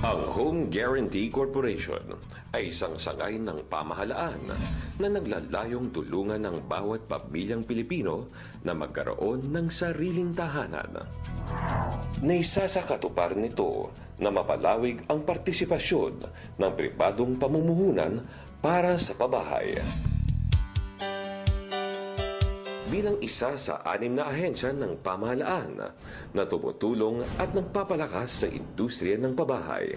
Ang Home Guarantee Corporation ay isang sangay ng pamahalaan na naglalayong tulungan ng bawat pamilyang Pilipino na magkaroon ng sariling tahanan. Naisa sa katuparan nito na mapalawig ang partisipasyon ng pribadong pamumuhunan para sa pabahay. Bilang isa sa 6 na ahensya ng pamahalaan na tumutulong at nagpapalakas sa industriya ng pabahay.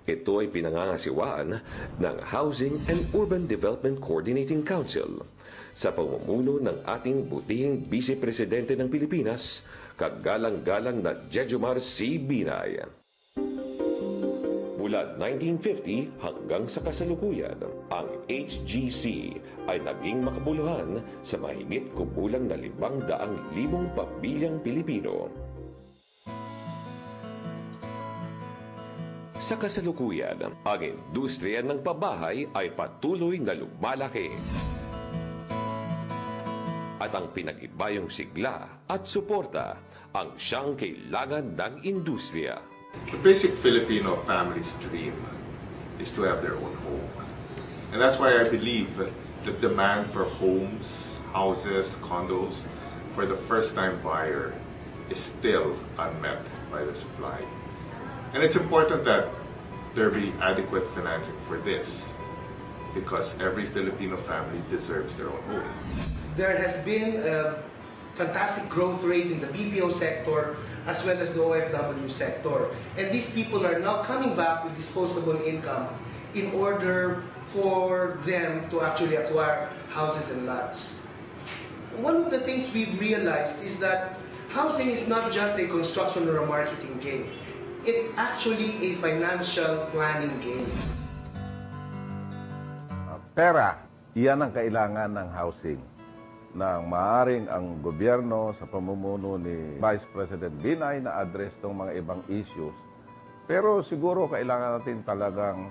Ito ay pinangangasiwaan ng Housing and Urban Development Coordinating Council sa pamumuno ng ating butihing Vice Presidente ng Pilipinas, kagalang-galang na Jejomar C. Binay. Mula 1950 hanggang sa kasalukuyan, ang HGC ay naging makabuluhan sa mahigit kumulang na 500,000 pamilyang Pilipino. Sa kasalukuyan, ang industriya ng pabahay ay patuloy na lumalaki. At ang pinag-ibayong sigla at suporta ang siyang kailangan ng industriya. The basic Filipino family's dream is to have their own home. And that's why I believe the demand for homes, houses, condos for the first-time buyer is still unmet by the supply. And it's important that there be adequate financing for this because every Filipino family deserves their own home. There has been a fantastic growth rate in the BPO sector as well as the OFW sector. And these people are now coming back with disposable income in order for them to actually acquire houses and lots. One of the things we've realized is that housing is not just a construction or a marketing game. It's actually a financial planning game. Pera, iyan ang kailangan ng housing. Na maaaring ang gobyerno sa pamumuno ni Vice President Binay na address itong mga ibang issues. Pero siguro kailangan natin talagang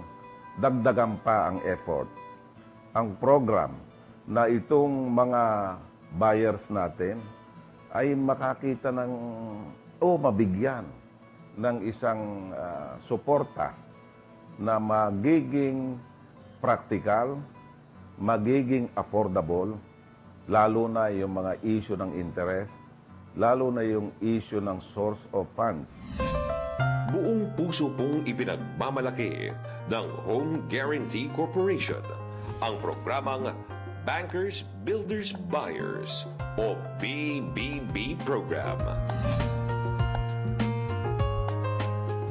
dagdagan pa ang effort. Ang program na itong mga buyers natin ay makakita ng mabigyan ng isang suporta na magiging practical, magiging affordable, lalo na yung mga issue ng interest, lalo na yung issue ng source of funds. Buong puso pong ipinagmamalaki ng Home Guarantee Corporation ang programang Bankers, Builders, Buyers o BBB program.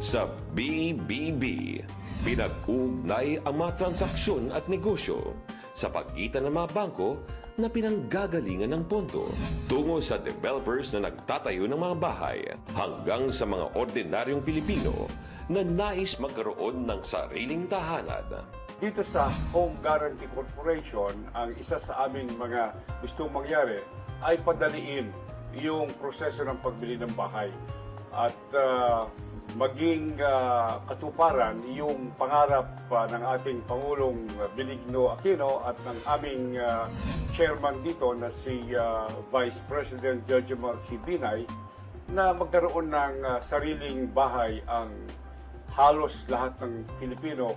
Sa BBB, pinag-uugnay ang mga transaksyon at negosyo sa pagitan ng mga bangko na pinanggagalingan ng pondo tungo sa developers na nagtatayo ng mga bahay hanggang sa mga ordinaryong Pilipino na nais magkaroon ng sariling tahanan. Dito sa Home Guarantee Corporation, ang isa sa aming mga gustong mangyari ay padaliin yung proseso ng pagbili ng bahay at maging katuparan yung pangarap ng ating Pangulong Benigno Aquino at ng aming chairman dito na si Vice President Jejomar C. Binay na magkaroon ng sariling bahay ang halos lahat ng Pilipino.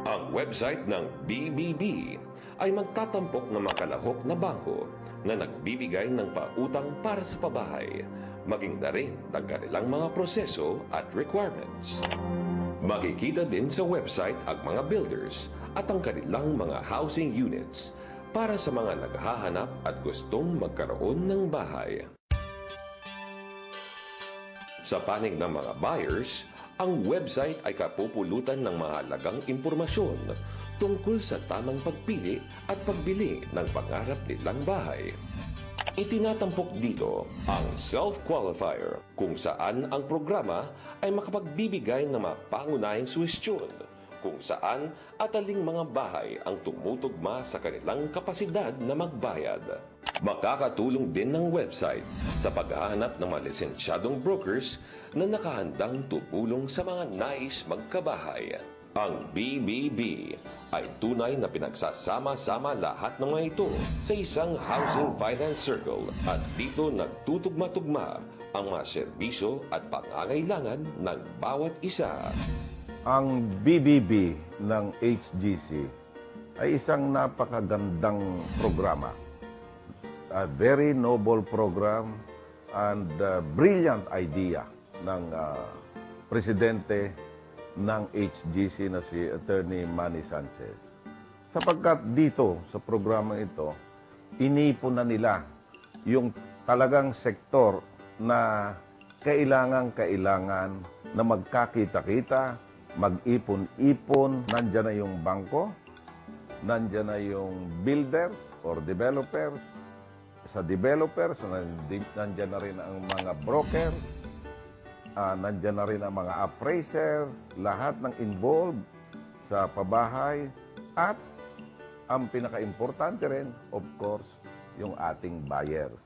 Ang website ng BBB ay magtatampok ng makalahok na bangko na nagbibigay ng pautang para sa pabahay, maging na rin ng kanilang mga proseso at requirements. Makikita din sa website ang mga builders at ang kanilang mga housing units para sa mga naghahanap at gustong magkaroon ng bahay. Sa panig ng mga buyers, ang website ay kapupulutan ng mahalagang impormasyon tungkol sa tamang pagpili at pagbili ng pangarap nilang bahay. Itinatampok dito ang self-qualifier kung saan ang programa ay makapagbibigay ng mga pangunahing suwestyon kung saan at aling mga bahay ang tumutugma sa kanilang kapasidad na magbayad. Makakatulong din ng website sa paghahanap ng mga lisensyadong brokers na nakahandang tumulong sa mga nais magkabahay. Ang BBB ay tunay na pinagsasama-sama lahat ng mga ito sa isang housing finance circle at dito nagtutugma-tugma ang mga serbisyo at pangangailangan ng bawat isa. Ang BBB ng HGC ay isang napakagandang programa. A very noble program and brilliant idea ng presidente ng HGC na si Attorney Manny Sanchez. Sapagkat dito sa programa ito, inipon na nila yung talagang sektor na kailangan na magkakita-kita, mag-ipon-ipon. Nandyan na yung bangko, nandyan na yung builders or developers. Sa developers, nandyan na rin ang mga brokers, nandyan na rin ang mga appraisers, lahat ng involved sa pabahay. At ang pinaka-importante rin, of course, yung ating buyers.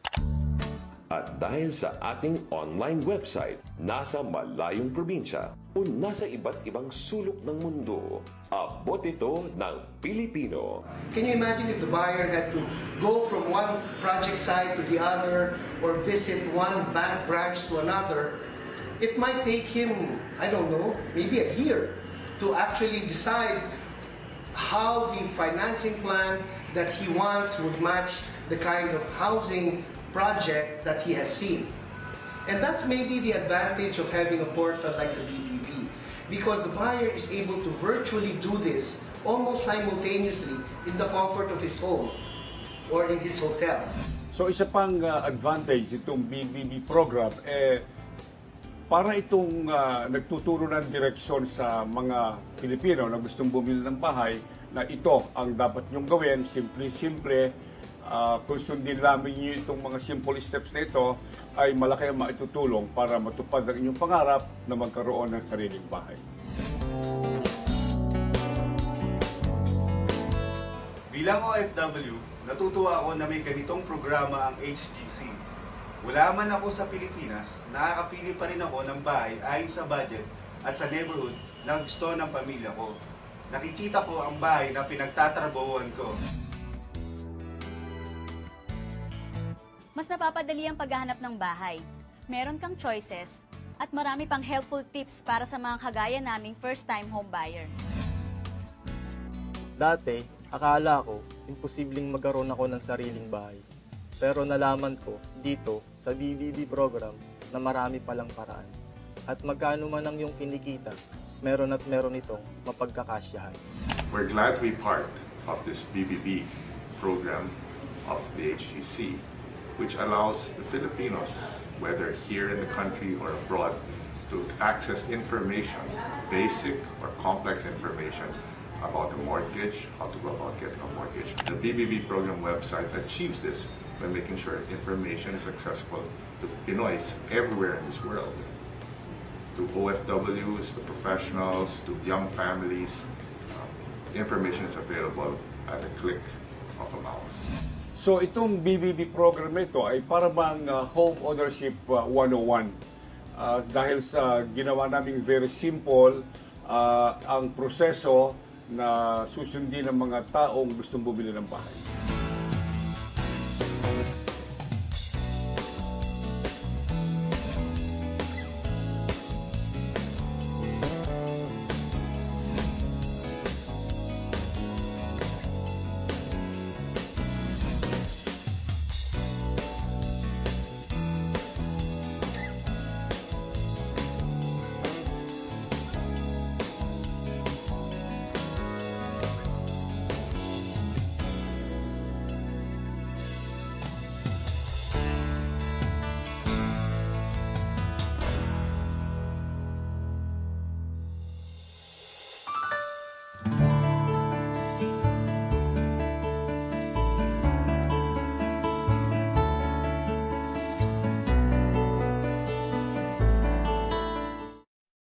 At dahil sa ating online website, nasa malayong probinsya o nasa iba't ibang sulok ng mundo, abot ito ng Pilipino. Can you imagine if the buyer had to go from one project site to the other or visit one bank branch to another? It might take him, I don't know, maybe a year to actually decide how the financing plan that he wants would match the kind of housing project that he has seen. And that's maybe the advantage of having a portal like the BBB, because the buyer is able to virtually do this almost simultaneously in the comfort of his home or in his hotel. So isa pang advantage itong BBB program, para itong nagtuturo ng direksyon sa mga Pilipino na gustong bumili ng bahay, na ito ang dapat nyong gawin, simple-simple. Kung sundin lamang nyo itong mga simple steps na ito, ay malaki ang maitutulong para matupad ang inyong pangarap na magkaroon ng sariling bahay. Bilang OFW, natutuwa ako na may ganitong programa ang HGC. Wala man ako sa Pilipinas, nakakapili pa rin ako ng bahay ayon sa budget at sa neighborhood na gusto ng pamilya ko. Nakikita ko ang bahay na pinagtatrabahuan ko. Mas napapadali ang paghahanap ng bahay. Meron kang choices at marami pang helpful tips para sa mga kagaya naming first-time home buyer. Dati, akala ko imposibleng magkaroon ako ng sariling bahay. Pero nalaman ko dito sa BBB program na marami palang paraan. At magkano man ang iyong kinikita, meron at meron itong mapagkakasyahan. We're glad to be part of this BBB program of the HGC, which allows the Filipinos, whether here in the country or abroad, to access information, basic or complex information about a mortgage, how to go about getting a mortgage. The BBB program website achieves this by making sure information is accessible to Pinoys everywhere in this world, to OFWs, to professionals, to young families. Information is available at a click of a mouse. So itong BBB program ito ay para bang home ownership 101. Dahil sa ginawa naming very simple ang proseso na susundin ng mga taong gustong bumili ng bahay.